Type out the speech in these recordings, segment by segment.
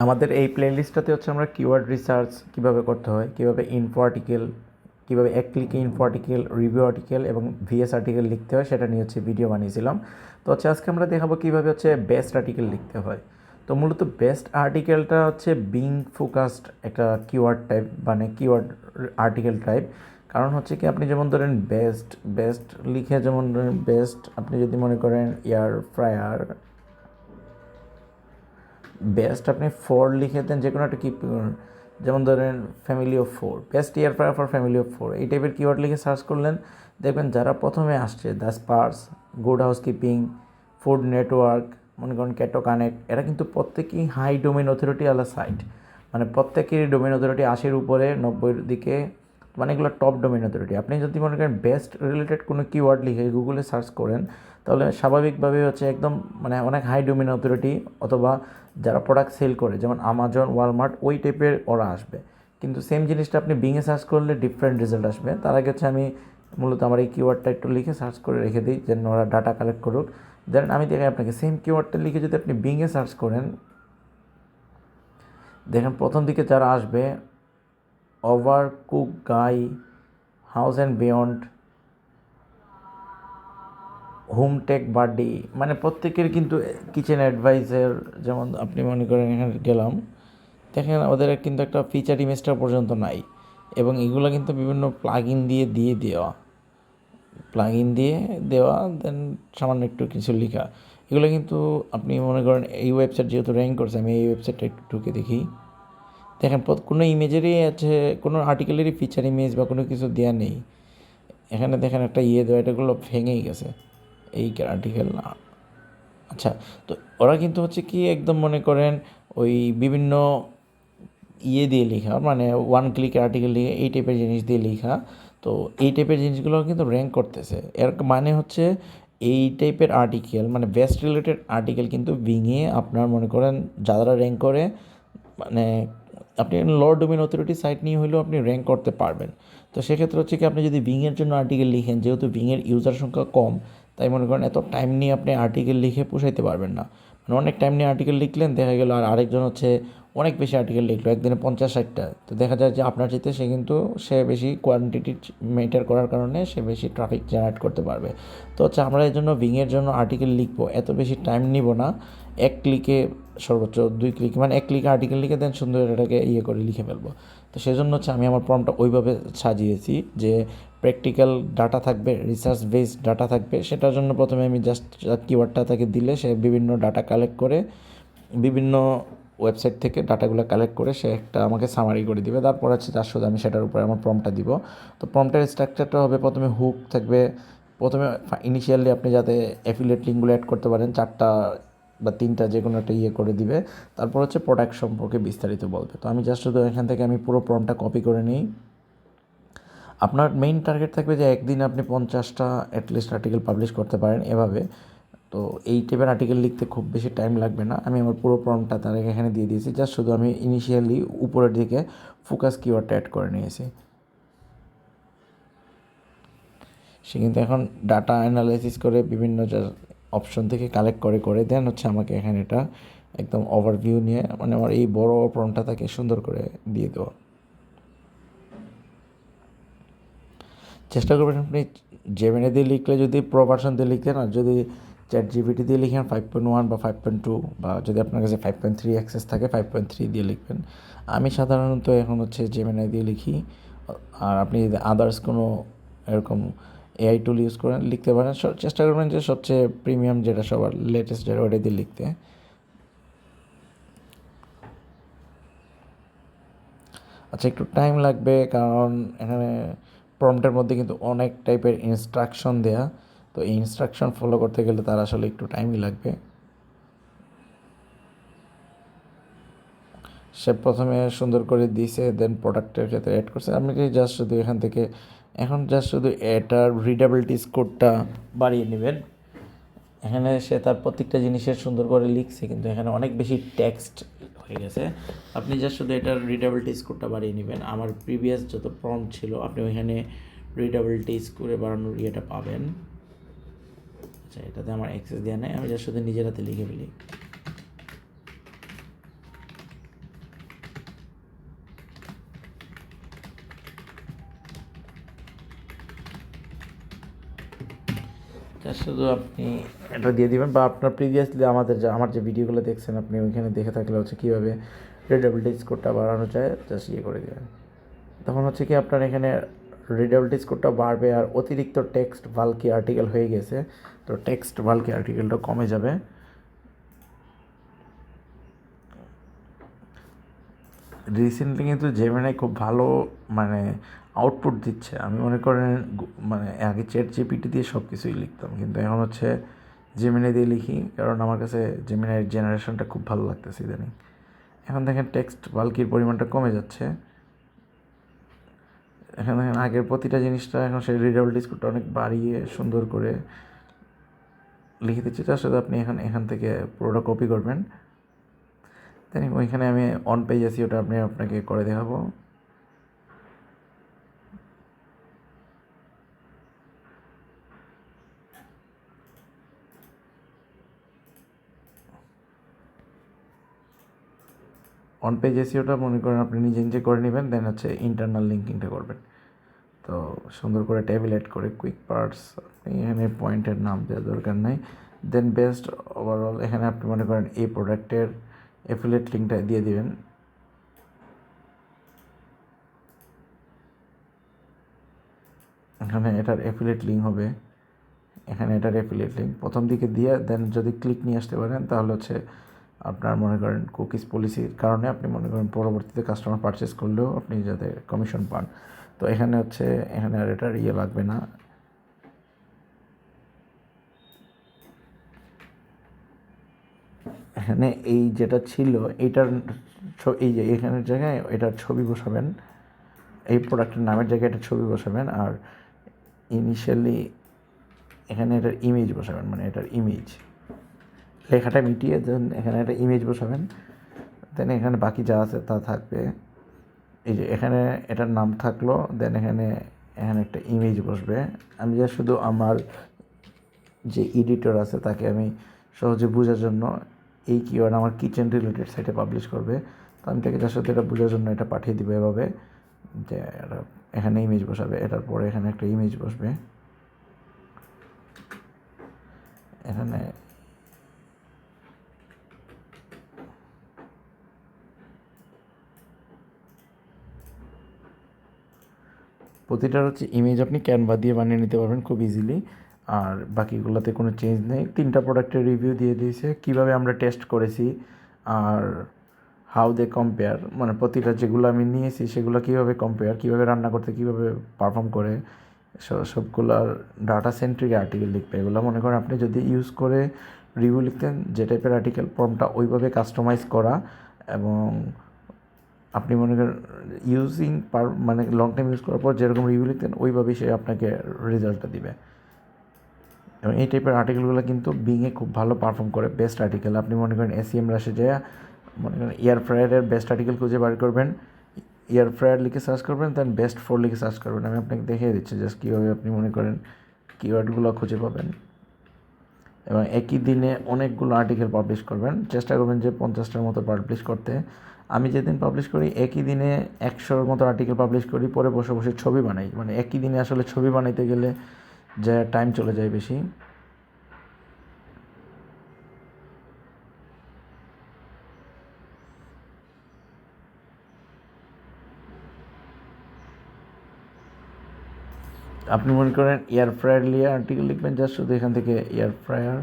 আমাদের এই প্লেলিস্টটাতে হচ্ছে আমরা কিওয়ার্ড রিসার্চ কীভাবে করতে হয়, কীভাবে ইনফো আর্টিকেল, কীভাবে এক ক্লিকে ইনফো আর্টিকেল, রিভিউ আর্টিকেল এবং ভিএস আর্টিকেল লিখতে হয় সেটা নিয়ে হচ্ছে ভিডিও বানিয়েছিলাম। তো হচ্ছে আজকে আমরা দেখাবো কীভাবে হচ্ছে বেস্ট আর্টিকেল লিখতে হয়। তো মূলত বেস্ট আর্টিকেলটা হচ্ছে বিং ফোকাসড একটা কিওয়ার্ড টাইপ, মানে কিওয়ার্ড আর্টিকেল টাইপ। কারণ হচ্ছে কি, আপনি যেমন ধরেন বেস্ট বেস্ট লিখে, যেমন ধরেন বেস্ট, আপনি যদি মনে করেন এয়ার ফ্রায়ার বেস্ট, আপনি ফোর লিখে দেন যে কোনো একটা কি, যেমন ধরেন family of four, best year fryer for family of four, এই টাইপের কিওয়ার্ড লিখে সার্চ করলেন, দেখবেন যারা প্রথমে আসছে the Spurs, good housekeeping, food network, মনে করেন ক্যাটো কানেক্ট, এরা কিন্তু প্রত্যেকেই হাই ডোমেন অথরিটি আলা সাইট, মানে প্রত্যেকেরই ডোমেন অথরিটি 80-র উপরে, 90-র দিকে, মানে এগুলো টপ ডোমেন অথরিটি। আপনি যদি মনে করেন বেস্ট রিলেটেড কোনো কিওয়ার্ড লিখে গুগলে সার্চ করেন, তাহলে স্বাভাবিকভাবে হচ্ছে একদম মানে অনেক হাই ডোমেন অথরিটি, অথবা যারা প্রোডাক্ট সেল করে যেমন আমাজন, ওয়ালমার্ট, ওই টাইপের ওরা আসবে। কিন্তু সেম জিনিসটা আপনি বিংয়ে সার্চ করলে ডিফারেন্ট রেজাল্ট আসবে। তার আগে হচ্ছে আমি মূলত আমার এই কিওয়ার্ডটা একটু লিখে সার্চ করে রেখে দিই, যেন ওরা ডাটা কালেক্ট করুক। দেন আমি দেখাই আপনাকে, সেম কিওয়ার্ডটা লিখে যদি আপনি বিংয়ে সার্চ করেন, দেখেন প্রথম দিকে যারা আসবে, over cook guy, house and beyond, home tech birdie, মানে প্রত্যেকের কিন্তু কিচেন অ্যাডভাইসের, যেমন আপনি মনে করেন এখানে গেলাম, দেখেন ওদের কিন্তু একটা ফিচার ইমেজটা পর্যন্ত নাই, এবং এগুলো কিন্তু বিভিন্ন প্লাগ ইন দিয়ে দেওয়া, প্লাগ ইন দিয়ে দেওয়া, দেন সামান্য একটু কিছু লেখা। এগুলো কিন্তু আপনি মনে করেন এই ওয়েবসাইট যেহেতু র্যাঙ্ক করছে, আমি এই ওয়েবসাইটটা একটু ঢুকে দেখি, দেখেন কোনো ইমেজেরই আছে, কোনো আর্টিকেলেরই ফিচার ইমেজ বা কোনো কিছু দেওয়া নেই। এখানে দেখেন একটা দেওয়া, এটাগুলো ভেঙেই গেছে এই আর্টিকেল। আচ্ছা, তো ওরা কিন্তু হচ্ছে কি একদম মনে করেন ওই বিভিন্ন দিয়ে লেখা, মানে ওয়ান ক্লিক আর্টিকেল লিখে এই টাইপের জিনিস দিয়ে লেখা। তো এই টাইপের জিনিসগুলো কিন্তু র্যাঙ্ক করতেছে। এর মানে হচ্ছে এই টাইপের আর্টিকেল, মানে বেস্ট রিলেটেড আর্টিকেল কিন্তু বিংয়ে আপনার মনে করেন যারা র্যাঙ্ক করে, মানে আপনি লো ডোমেন অথরিটি সাইট নিয়ে হলেও আপনি র্যাঙ্ক করতে পারবেন। তো সেক্ষেত্রে হচ্ছে কি, আপনি যদি বিংয়ের জন্য আর্টিকেল লিখেন, যেহেতু বিংয়ের ইউজার সংখ্যা কম, তাই মনে করেন এত টাইম নিয়ে আপনি আর্টিকেল লিখে পোষাইতে পারবেন না। মানে অনেক টাইম নিয়ে আর্টিকেল লিখলেন, দেখা গেল আর আরেকজন হচ্ছে অনেক বেশি আর্টিকেল লিখলো, একদিনে 50-60টা, তো দেখা যায় যে আপনার চাইতে সে বেশি কোয়ান্টিটি মেটার করার কারণে সে বেশি ট্রাফিক জেনারেট করতে পারবে। তো হচ্ছে আমরা এই জন্য বিংয়ের জন্য আর্টিকেল লিখবো, এত বেশি টাইম নিব না, এক ক্লিকে, সর্বোচ্চ 2 ক্লিক, মানে এক ক্লিকে আর্টিকেল লিখে দেন সুন্দর এটাকে করে লিখে ফেলবো। তো সেজন্য হচ্ছে আমি আমার প্রম্পটটা ওইভাবে সাজিয়েছি যে প্র্যাকটিক্যাল ডাটা থাকবে, রিসার্চ বেসড ডাটা থাকবে। সেটার জন্য প্রথমে আমি জাস্ট কিওয়ার্ডটা তাকে দিলে সে বিভিন্ন ডাটা কালেক্ট করে, বিভিন্ন ওয়েবসাইট থেকে ডাটাগুলো কালেক্ট করে সে একটা আমাকে সামারি করে দিবে। তারপর হচ্ছে তার সাথে আমি সেটার উপরে আমার প্রম্পটটা দিব। তো প্রম্পটের স্ট্রাকচারটা হবে, প্রথমে হুক থাকবে, প্রথমে ইনিশিয়ালি আপনি যাতে অ্যাফিলিয়েট লিঙ্কগুলো অ্যাড করতে পারেন, 4টা বা 3টা যে কোনো একটা করে দিবে। তারপর হচ্ছে প্রোডাক্ট সম্পর্কে বিস্তারিত বলবে। তো আমি জাস্ট শুধু এখান থেকে আমি পুরো প্রম্পটটা কপি করে নিই। আপনার মেইন টার্গেট থাকবে যে একদিন আপনি 50টা অ্যাটলিস্ট আর্টিকেল পাবলিশ করতে পারেন এভাবে। তো এই টাইপের আর্টিকেল লিখতে খুব বেশি টাইম লাগবে না। আমি আমার পুরো প্রম্পটটা তার এখানে দিয়ে দিয়েছি, জাস্ট শুধু আমি ইনিশিয়ালি উপরের দিকে ফোকাস কিওয়ার্ডটা অ্যাড করে নিয়েছি। সে কিন্তু এখন ডাটা অ্যানালাইসিস করে বিভিন্ন অপশন থেকে কালেক্ট করে দেন হচ্ছে আমাকে এখানে এটা একদম ওভারভিউ নিয়ে, মানে আমার এই বড় প্রম্পটটা তাকে সুন্দর করে দিয়ে দেওয়া। চেষ্টা করবেন আপনি জেমিনি দিয়ে লিখলে যদি প্রো ভার্সন দিয়ে লিখতেন, আর যদি চ্যাট জিপিটি দিয়ে লিখেন 5.1 বা 5.2, বা যদি আপনার কাছে 5.3 অ্যাক্সেস থাকে 5.3 দিয়ে লিখবেন। আমি সাধারণত এখন হচ্ছে জেমিনি দিয়ে লিখি। আর আপনি যদি আদার্স কোনো এরকম এআই টুল ইউজ করেন, লিখতে পারেন। চেষ্টা করবেন যে সবচেয়ে প্রিমিয়াম যেটা, সবার লেটেস্ট যেটা, ওটা দিয়ে লিখতে। আচ্ছা, একটু টাইম লাগবে, কারণ এখানে প্রম্পটের মধ্যে কিন্তু অনেক টাইপের ইনস্ট্রাকশন দেয়া, তো এই ইনস্ট্রাকশন ফলো করতে গেলে তার আসলে একটু টাইমই লাগবে। সে প্রথমে সুন্দর করে দিয়েছে, দেন প্রোডাক্টের ক্ষেত্রে অ্যাড করছে। আপনি জাস্ট শুধু এখান থেকে এখন জাস্ট শুধু এটার রিডেবিলিটি স্কোরটা বাড়িয়ে নেবেন। এখানে সে তার প্রত্যেকটা জিনিসের সুন্দর করে লিখছে, কিন্তু এখানে অনেক বেশি টেক্সট হয়ে গেছে। আপনি জাস্ট শুধু এটার রিডেবিলিটি স্কোরটা বাড়িয়ে নেবেন। আমার প্রিভিয়াস যত প্রম্পট ছিল আপনি ওইখানে রিডেবিলিটি স্কোরে বাড়ানোর ইয়েটা পাবেন। আচ্ছা, এটাতে আমার অ্যাক্সেস দেওয়া নেই, আমি জাস্ট শুধু নিজের হাতে লিখে ফেলি। শুধু আপনি এটা দিয়ে দিবেন, বা আপনার প্রিভিয়াসলি আমার যে ভিডিওগুলো দেখছেন আপনি ওইখানে দেখে থাকলে হচ্ছে কীভাবে রিডেবিলিটি স্কোরটা বাড়ানো যায় জাস্ট করে দেবেন। তখন হচ্ছে কি আপনার এখানে রিডেবিলিটি স্কোরটা বাড়বে, আর অতিরিক্ত টেক্সট ভালকি আর্টিকেল হয়ে গেছে, তো টেক্সট ভালকি আর্টিকেলটা কমে যাবে। রিসেন্টলি কিন্তু জেমিনাই খুব ভালো মানে আউটপুট দিচ্ছে। আমি মনে করেন মানে আগে ChatGPT দিয়ে সব কিছুই লিখতাম, কিন্তু এখন হচ্ছে জেমিনাই দিয়ে লিখি, কারণ আমার কাছে জেমিনাইয়ের জেনারেশনটা খুব ভালো লাগতেছে ইদানিং। এখন দেখেন টেক্সট বাল্কির পরিমাণটা কমে যাচ্ছে। এখন দেখেন আগের প্রতিটা জিনিসটা এখন সেই রিডেবিলিটি স্কোরটা অনেক বাড়িয়ে সুন্দর করে লিখে দিচ্ছে। তার সাথে আপনি এখান থেকে পুরোটা কপি করবেন, তাই ওইখানে আমি অন পেজ আছি, ওটা আপনাকে করে দেখাবো। অন পেজ এসিওটা মনে করেন আপনি নিজে নিজে করে নেবেন, দেন হচ্ছে ইন্টারনাল লিঙ্কিংটা করবেন। তো সুন্দর করে টেবিল এড করে কুইক পার্টস, আপনি এখানে পয়েন্টের নাম দেওয়ার দরকার নাই। দেন বেস্ট ওভারঅল এখানে আপনি মনে করেন এই প্রোডাক্টের অ্যাফিলিয়েট লিঙ্কটা দিয়ে দিবেন। এখানে এটার অ্যাফিলিয়েট লিঙ্ক হবে, এখানে এটার অ্যাফিলিয়েট লিঙ্ক প্রথম দিকে দিয়ে দেন যদি ক্লিক নিয়ে আসতে পারেন তাহলে হচ্ছে আপনার মনে করেন কুকিজ পলিসির কারণে আপনি মনে করেন পরবর্তীতে কাস্টমার পারচেস করলেও আপনি যাতে কমিশন পান। তো এখানে আর এটার লাগবে না। এখানে এই যেটা ছিল এইটার এই যে এখানের জায়গায় এটার ছবি বসাবেন, এই প্রোডাক্টের নামের জায়গায় এটার ছবি বসাবেন, আর ইনিশিয়ালি এখানে এটার ইমেজ বসাবেন, মানে এটার ইমেজ লেখাটা মিটিয়ে দেন এখানে একটা ইমেজ বসাবেন। দেন এখানে বাকি যা আছে তা থাকবে। এই যে এখানে এটার নাম থাকলো, দেন এখানে একটা ইমেজ বসবে। আমি যা শুধু আমার যে এডিটর আছে তাকে আমি সহজে বোঝার জন্য এই কিওয়ার্ড আমার কিচেন রিলেটেড সাইটে পাবলিশ করবে, তো আমি তাকে যার সাথে এটা বোঝার জন্য এটা পাঠিয়ে দিব এভাবে যে এখানে ইমেজ বসাবে, এটার পরে এখানে একটা ইমেজ বসবে। এখানে প্রতিটার হচ্ছে ইমেজ আপনি ক্যানভা দিয়ে বানিয়ে নিতে পারবেন খুব ইজিলি, আর বাকিগুলোতে কোনো চেঞ্জ নেই। 3টা প্রোডাক্টের রিভিউ দিয়ে দিয়েছে, কীভাবে আমরা টেস্ট করেছি আর হাউ দে কম্পেয়ার, মানে প্রতিটা যেগুলো আমি নিয়েছি সেগুলো কীভাবে কম্পেয়ার, কীভাবে রান্না করতে কীভাবে পারফর্ম করে, সবগুলোর ডাটা সেন্ট্রিক আর্টিকেল লিখবে। এগুলো মনে করেন আপনি যদি ইউজ করে রিভিউ লিখতেন, যে টাইপের আর্টিকেল ফর্মটা ওইভাবে কাস্টমাইজ করা, এবং আপনি মনে করেন মানে লং টাইম ইউজ করার পর যেরকম রিভিউ লিখতেন ওইভাবেই সে আপনাকে রেজাল্টটা দিবে। এবং এই টাইপের আর্টিকেলগুলো কিন্তু বিংয়ে খুব ভালো পারফর্ম করে, বেস্ট আর্টিকেল। আপনি মনে করেন এসিএম রাশে যায় মনে করেন এয়ার ফ্রায়ারের বেস্ট আর্টিকেল খুঁজে বার করবেন, এয়ার ফ্রায়ার লিখে সার্চ করবেন, দেন বেস্ট 4 লিখে সার্চ করবেন। আমি আপনাকে দেখিয়ে দিচ্ছি জাস্ট কীভাবে আপনি মনে করেন কিওয়ার্ডগুলো খুঁজে পাবেন, এবং একই দিনে অনেকগুলো আর্টিকেল পাবলিশ করবেন। চেষ্টা করবেন যে 50টার মতো পাবলিশ করতে। আমি যেদিন পাবলিশ করি একই দিনে 100-র মতো আর্টিকেল পাবলিশ করি, পরে বসে বসে ছবি বানাই, মানে একই দিনে আসলে ছবি বানাইতে গেলে যা টাইম চলে যায় বেশি। আপনি মনে করেন এয়ার ফ্রায়ার নিয়ে আর্টিকেল লিখবেন, জাস্ট শুধু এখান থেকে এয়ার ফ্রায়ার,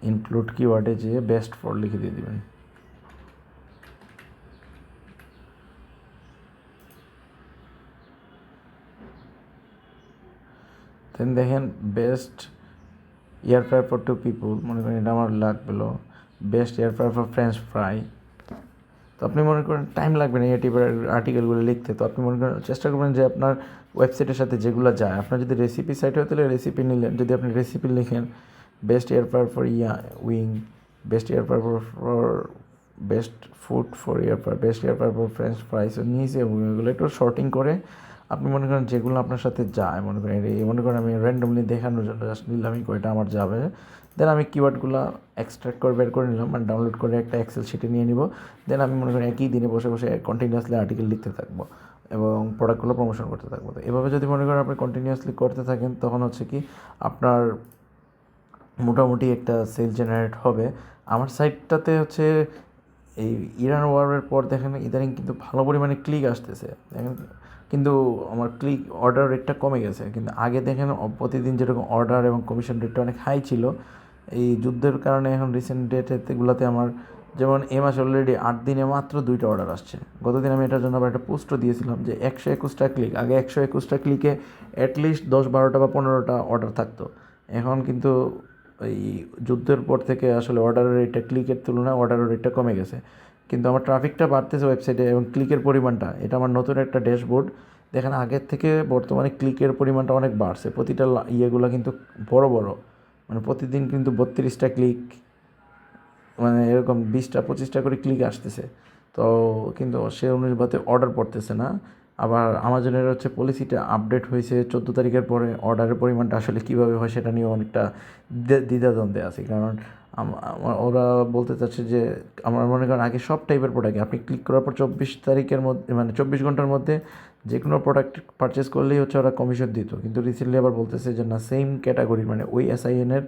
ইনক্লুড কিওয়ার্ডে যেয়ে বেস্ট 4 লিখে দিয়ে দেবেন। দেন দেখেন best air fryer for 2 people, মনে করেন এটা আমার লাগলো best air fryer for French fry. তো আপনি মনে করেন টাইম লাগবে না এই টাইপের আর্টিকেলগুলো লিখতে, তো আপনি মনে করেন চেষ্টা করবেন যে আপনার ওয়েবসাইটের সাথে যেগুলো যায়, আপনার যদি রেসিপি সাইট হয় তাহলে রেসিপি নিলেন, যদি আপনি রেসিপি লিখেন best air fryer for wing, best air fryer for best food for air fryer, best air fryer for French fries নিয়েছে, এবং এগুলো একটু শর্টিং করে আপনি মনে করেন যেগুলো আপনার সাথে যায়, মনে করেন আমি র্যান্ডমলি দেখানোর জন্য জাস্ট নিলাম এই কয়টা আমার যাবে, দেন আমি কিওয়ার্ডগুলো এক্সট্রাক্ট করে বের করে নিলাম, মানে ডাউনলোড করে একটা এক্সেল শিটে নিয়ে নিব। দেন আমি মনে করি একই দিনে বসে বসে কন্টিনিউয়াসলি আর্টিকেল লিখতে থাকবো এবং প্রোডাক্টগুলো প্রমোশন করতে থাকবো। তো এভাবে যদি মনে করেন আপনি কন্টিনিউয়াসলি করতে থাকেন, তখন হচ্ছে কি আপনার মোটামুটি একটা সেল জেনারেট হবে। আমার সাইটটাতে হচ্ছে এই ইরান ওয়ারের পর দেখেন ইদানিং কিন্তু ভালো পরিমাণে ক্লিক আসতেছে দেখেন, কিন্তু আমার ক্লিক অর্ডার রেটটা কমে গেছে। কিন্তু আগে দেখেন প্রতিদিন যেরকম অর্ডার এবং কমিশন রেটটা অনেক হাই ছিল, এই যুদ্ধের কারণে এখন রিসেন্ট ডেটেগুলোতে আমার যেমন এই মাসে অলরেডি 8 দিনে মাত্র 2টা অর্ডার আসছে। গতদিন আমি এটার জন্য আবার একটা পোস্টও দিয়েছিলাম যে 121টা ক্লিক, আগে 121টা ক্লিকে অ্যাটলিস্ট 10-12টা বা 15টা অর্ডার থাকতো। এখন কিন্তু এই যুদ্ধের পর থেকে আসলে অর্ডারের রেটটা ক্লিকের তুলনায় অর্ডারের রেটটা কমে গেছে, কিন্তু আমার ট্রাফিকটা বাড়তেছে ওয়েবসাইটে এবং ক্লিকের পরিমাণটা, এটা আমার নতুন একটা ড্যাশবোর্ড দেখেন, আগের থেকে বর্তমানে ক্লিকের পরিমাণটা অনেক বাড়ছে। প্রতিটা ইয়েগুলো কিন্তু বড় বড়, মানে প্রতিদিন কিন্তু 32টা ক্লিক, মানে এরকম 20টা 25টা করে ক্লিক আসতেছে। তো কিন্তু সে অনুপাতে অর্ডার পড়তেছে না। আবার আমাজনের হচ্ছে পলিসিটা আপডেট হয়েছে 14 তারিখের পরে, অর্ডারের পরিমাণটা আসলে কীভাবে হয় সেটা নিয়েও অনেকটা দ্বিধাদ্বন্দ্বে আছে। কারণ ওরা বলতে চাচ্ছে যে আমার মনে করেন আগে সব টাইপের প্রোডাক্ট আপনি ক্লিক করার পর 24 তারিখের মধ্যে, মানে 24 ঘন্টার মধ্যে যে কোনো প্রোডাক্ট পারচেস করলেই হচ্ছে ওরা কমিশন দিত। কিন্তু রিসেন্টলি আবার বলতেছে যে না, সেম ক্যাটাগরির মানে ওই এসআইএনের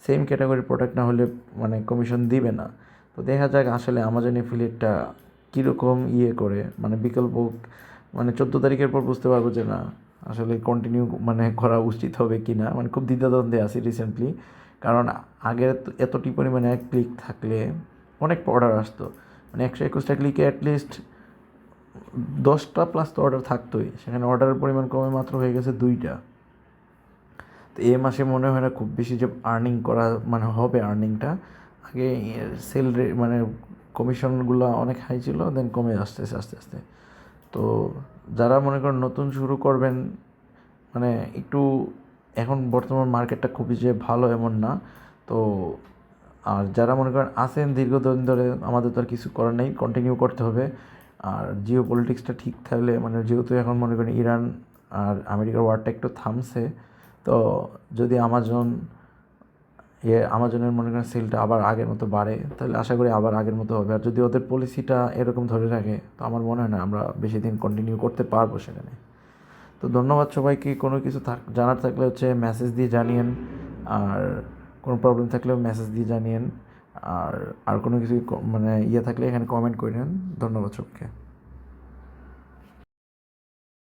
সেম ক্যাটাগরির প্রোডাক্ট না হলে মানে কমিশন দিবে না। তো দেখা যাক আসলে আমাজন এফিলিয়েটটা কীরকম করে, মানে বিকল্প, মানে 14 তারিখের পর বুঝতে পারবো যে না আসলে কন্টিনিউ মানে করা উচিত হবে কি না। মানে খুব দ্বিধাদ্বন্দ্বে আছি রিসেন্টলি, কারণ আগের এতটি পরিমাণে এক ক্লিক থাকলে অনেক অর্ডার আসতো, মানে 121টা ক্লিকে অ্যাটলিস্ট 10টা প্লাস তো অর্ডার থাকতোই, সেখানে অর্ডারের পরিমাণ কমে মাত্র হয়ে গেছে 2টা। তো এই মাসে মনে হয় না খুব বেশি যে আর্নিং করা মানে হবে আর্নিংটা। আগে সেল রেট মানে কমিশনগুলো অনেক হাই ছিল, দেন কমে আসতেছে আস্তে আস্তে। তো যারা মনে করেন নতুন শুরু করবেন, মানে একটু এখন বর্তমান মার্কেটটা খুবই যে ভালো এমন না। তো আর যারা মনে করেন আছেন দীর্ঘদিন ধরে, আমাদের তো আর কিছু করার নেই, কন্টিনিউ করতে হবে। আর জিও পলিটিক্সটা ঠিক থাকলে, মানে যেহেতু এখন মনে করেন ইরান আর আমেরিকার ওয়ারটা একটু থামছে, তো যদি আমাজনের মনে করেন সেলটা আবার আগের মতো বাড়ে, তাহলে আশা করি আবার আগের মতো হবে। আর যদি ওদের পলিসিটা এরকম ধরে রাখে, তো আমার মনে হয় না আমরা বেশি দিন কন্টিনিউ করতে পারবো সেখানে। তো ধন্যবাদ সবাইকে। কোনো কিছু জানার থাকলে হচ্ছে মেসেজ দিয়ে জানিয়েন, আর কোনো প্রবলেম থাকলেও মেসেজ দিয়ে জানিয়েন। আর কোনো কিছু মানে থাকলে এখানে কমেন্ট করে নেন। ধন্যবাদ সবকে।